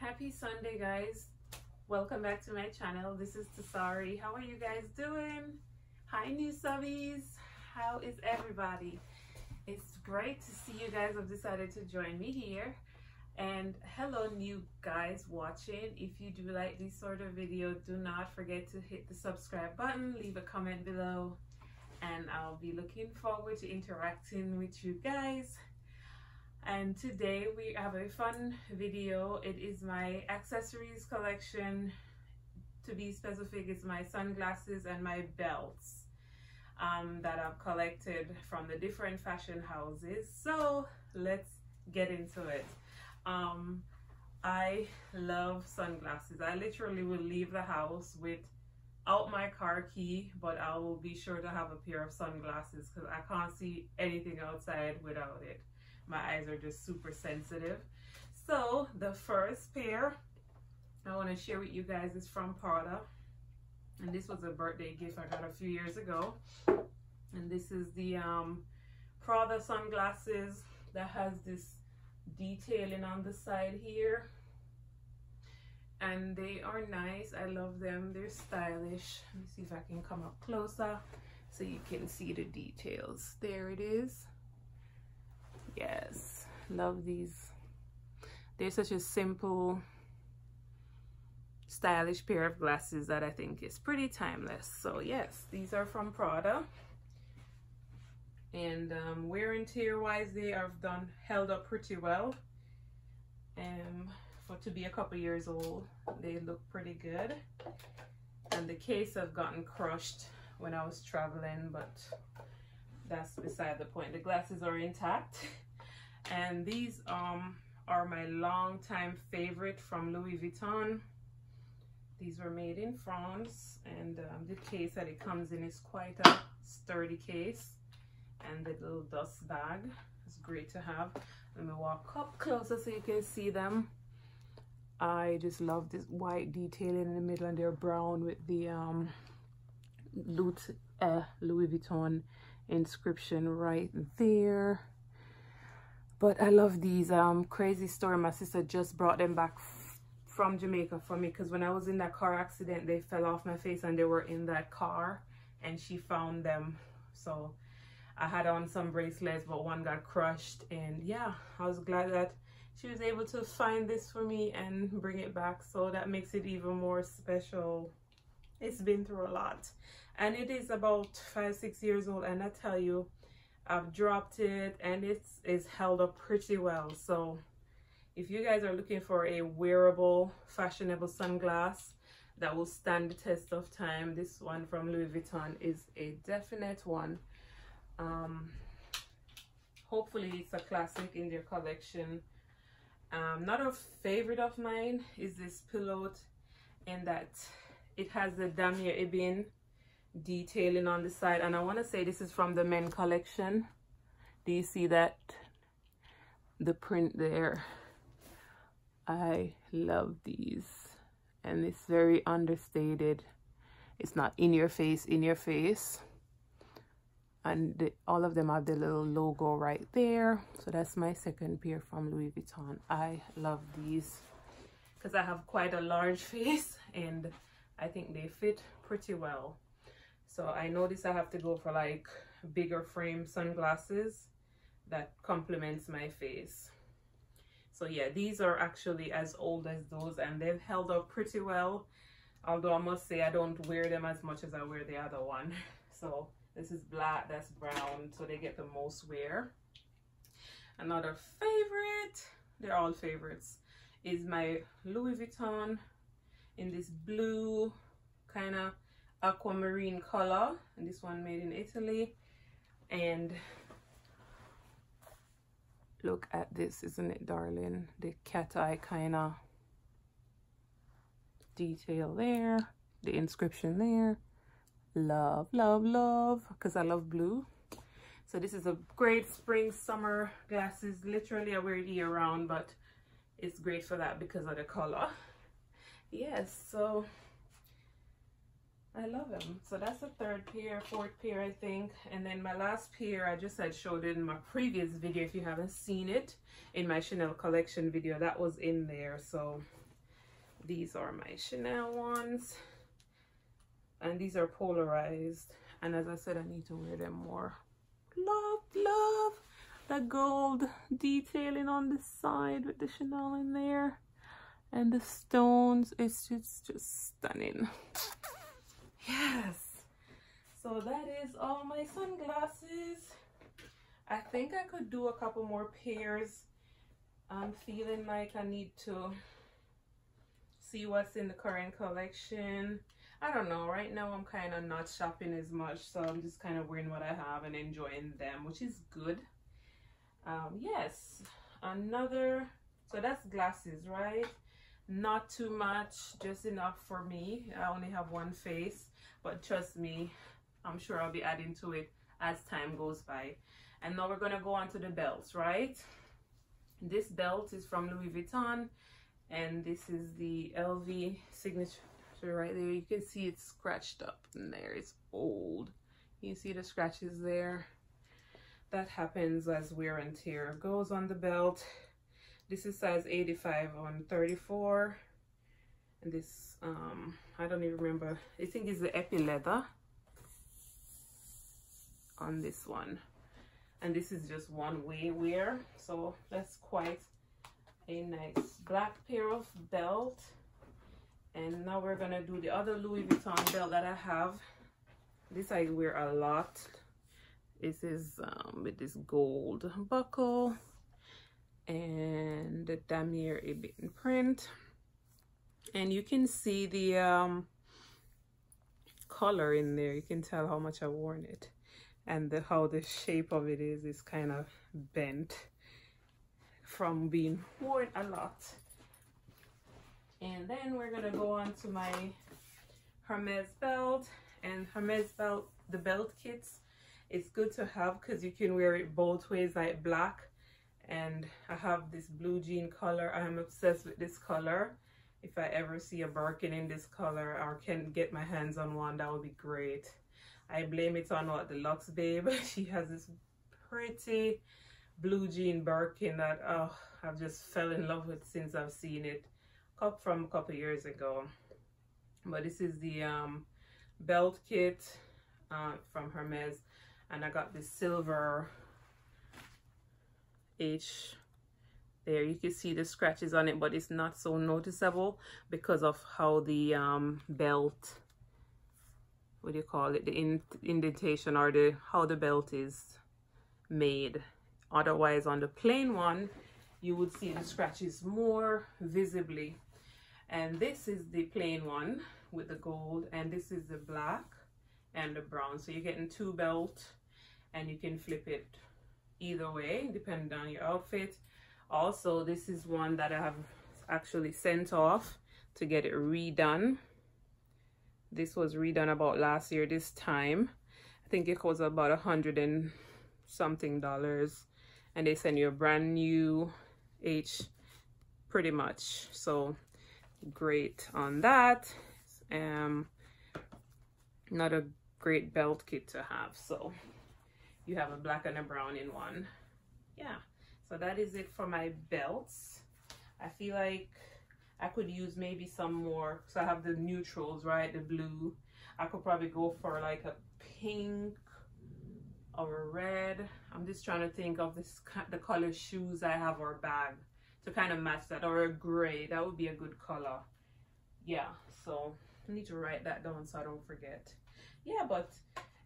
Happy Sunday, guys. Welcome back to my channel. This is Tasari. How are you guys doing? Hi, new subbies. How is everybody? It's great to see you guys have decided to join me here. And hello, new guys watching. If you do like this sort of video, do not forget to hit the subscribe button, leave a comment below, and I'll be looking forward to interacting with you guys. And today we have a fun video. It is my accessories collection. To be specific, it's my sunglasses and my belts that I've collected from the different fashion houses. So let's get into it. I love sunglasses. I literally will leave the house without my car key, but I will be sure to have a pair of sunglasses because I can't see anything outside without it. My eyes are just super sensitive. So the first pair I want to share with you guys is from Prada, and this was a birthday gift I got a few years ago. And this is the Prada sunglasses that has this detailing on the side here, and they are nice. I love them. They're stylish. Let me see if I can come up closer so you can see the details. There it is. Yes, love these. They're such a simple, stylish pair of glasses that I think is pretty timeless. So yes, these are from Prada, and wear and tear wise, they have held up pretty well. To be a couple years old, they look pretty good. And the case have gotten crushed when I was traveling, but that's beside the point. The glasses are intact. And these are my long-time favorite from Louis Vuitton. These were made in France, and the case that it comes in is quite a sturdy case, and the little dust bag is great to have. Let me walk up closer so you can see them. I just love this white detailing in the middle, and they're brown with the Louis Vuitton inscription right there. But I love these. Crazy story, my sister just brought them back from Jamaica for me, because when I was in that car accident, they fell off my face and they were in that car, and she found them. So I had on some bracelets, but one got crushed, and yeah, I was glad that she was able to find this for me and bring it back. So that makes it even more special. It's been through a lot, and it is about 5-6 years old, and I tell you, I've dropped it and it's held up pretty well. So if you guys are looking for a wearable, fashionable sunglass that will stand the test of time, this one from Louis Vuitton is a definite one. Hopefully it's a classic in their collection. Not a favorite of mine is this pillow, in that it has the damier ebene detailing on the side, and I want to say this is from the men collection. Do you see that, the print there? I love these, and it's very understated. It's not in your face, and all of them have the little logo right there. So that's my second pair from Louis Vuitton. I love these because I have quite a large face, and I think they fit pretty well. So I noticed I have to go for like bigger frame sunglasses that complements my face. So yeah, these are actually as old as those, and they've held up pretty well. Although I must say I don't wear them as much as I wear the other one. So this is black, that's brown, so they get the most wear. Another favorite, they're all favorites, is my Louis Vuitton in this blue kind of aquamarine color, and this one made in Italy. And look at this, isn't it darling? The cat eye kind of detail there, the inscription there. Love, love, love, because I love blue. So this is a great spring summer glasses. Literally I wear it year round, but it's great for that because of the color. Yes, so I love them. So that's the third pair, fourth pair, I think. And then my last pair, I just had showed it in my previous video. If you haven't seen it in my Chanel collection video, that was in there. So These are my Chanel ones, and these are polarized, and as I said, I need to wear them more. Love the gold detailing on the side with the Chanel in there, and the stones. It's just stunning. Yes, so that is all my sunglasses. I think I could do a couple more pairs. I'm feeling like I need to see what's in the current collection. I don't know, right now I'm kind of not shopping as much, so I'm just kind of wearing what I have and enjoying them, which is good. Yes, another, so that's glasses, right? Not too much, just enough for me. I only have one face, but trust me, I'm sure I'll be adding to it as time goes by. And now we're gonna go on to the belts, right? This belt is from Louis Vuitton, and this is the LV signature right there. You can see it's scratched up in there. It's old. You see the scratches there? That happens as wear and tear goes on the belt. This is size 85 on 34. And this, I don't even remember. I think it's the epi leather on this one. And this is just one way wear. So that's quite a nice black pair of belt. And now we're gonna do the other Louis Vuitton belt that I have. This I wear a lot. This is with this gold buckle and the damier ebony print. And you can see the color in there. You can tell how much I've worn it. And how the shape of it is kind of bent from being worn a lot. And then we're gonna go on to my Hermes belt. And Hermes belt, the belt kits, it's good to have because you can wear it both ways, like black. And I have this blue jean color. I'm obsessed with this color. If I ever see a Birkin in this color or can get my hands on one, that would be great. I blame it on what, the Luxe babe. She has this pretty blue jean Birkin that I've just fell in love with since I've seen it from a couple years ago. But this is the belt kit from Hermes, and I got this silver H there. You can see the scratches on it, but it's not so noticeable because of how the belt, what do you call it, the indentation, or the how the belt is made. Otherwise, on the plain one, you would see the scratches more visibly. And this is the plain one with the gold, and this is the black and the brown. So you're getting two belts, and you can flip it either way depending on your outfit. Also, this is one that I have actually sent off to get it redone. This was redone about last year this time. I think it was about $100 and something, and they send you a brand new H pretty much. So great on that. Not a great belt kit to have, so you have a black and a brown in one. Yeah, so that is it for my belts. I feel like I could use maybe some more, so I have the neutrals, right, the blue. I could probably go for like a pink or a red. I'm just trying to think of the color shoes I have or bag to kind of match that, or a gray. That would be a good color. Yeah, so I need to write that down so I don't forget. Yeah, but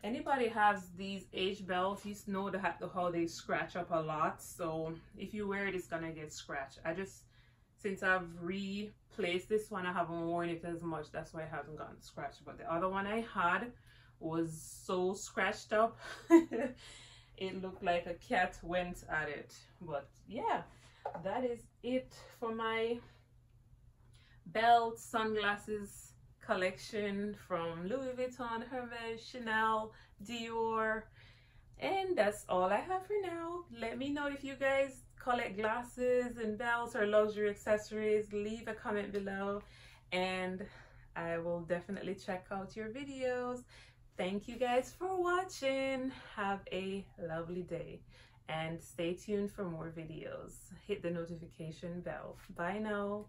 anybody has these H belts, you know how they scratch up a lot. So if you wear it, it's gonna get scratched. Since I've replaced this one, I haven't worn it as much. That's why it hasn't gotten scratched. But the other one I had was so scratched up. It looked like a cat went at it. But yeah, that is it for my belt sunglasses collection from Louis Vuitton, Hermes, Chanel, Dior. And that's all I have for now. Let me know if you guys collect glasses and belts or luxury accessories. Leave a comment below and I will definitely check out your videos. Thank you guys for watching. Have a lovely day and stay tuned for more videos. Hit the notification bell. Bye now.